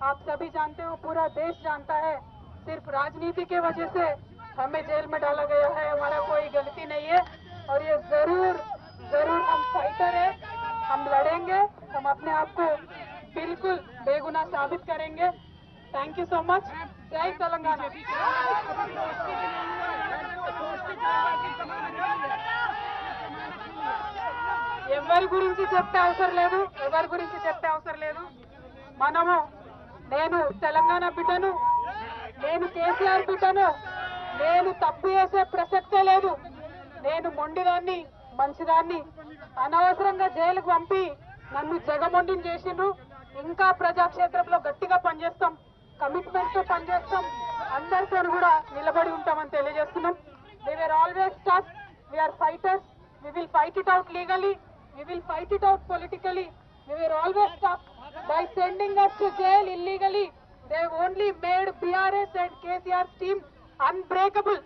आप सभी जानते हो, पूरा देश जानता है, सिर्फ राजनीति के वजह से हमें जेल में डाला गया है। हमारा कोई गलती नहीं है और ये जरूर जरूर हम फाइटर है, हम लड़ेंगे, हम अपने आप को बिल्कुल बेगुनाह साबित करेंगे। Thank you so much. जय तेलंगाना। ఎవరి గురించి చెప్పే అవసరం లేదు, ఎవరి గురించి చెప్పే అవసరం లేదు. మనము, నేను తెలంగాణ బిడ్డను, నేను కేసీఆర్ బిడ్డను, నేను తప్పు చేసే ప్రసక్తే లేదు. నేను మొండిదాన్ని, మంచిదాన్ని. అనవసరంగా జైలుకు పంపి నన్ను జగమొండిని చేసిండ్రు. ఇంకా ప్రజాక్షేత్రంలో గట్టిగా పనిచేస్తాం, కమిట్మెంట్ తో పనిచేస్తాం, అందరితో కూడా నిలబడి ఉంటామని తెలియజేస్తున్నాం. They were always tough, we're fighters, we will fight it out legally, we will fight it out politically. We were always tough. By sending us to jail illegally, they only made BRS and KCR's team unbreakable.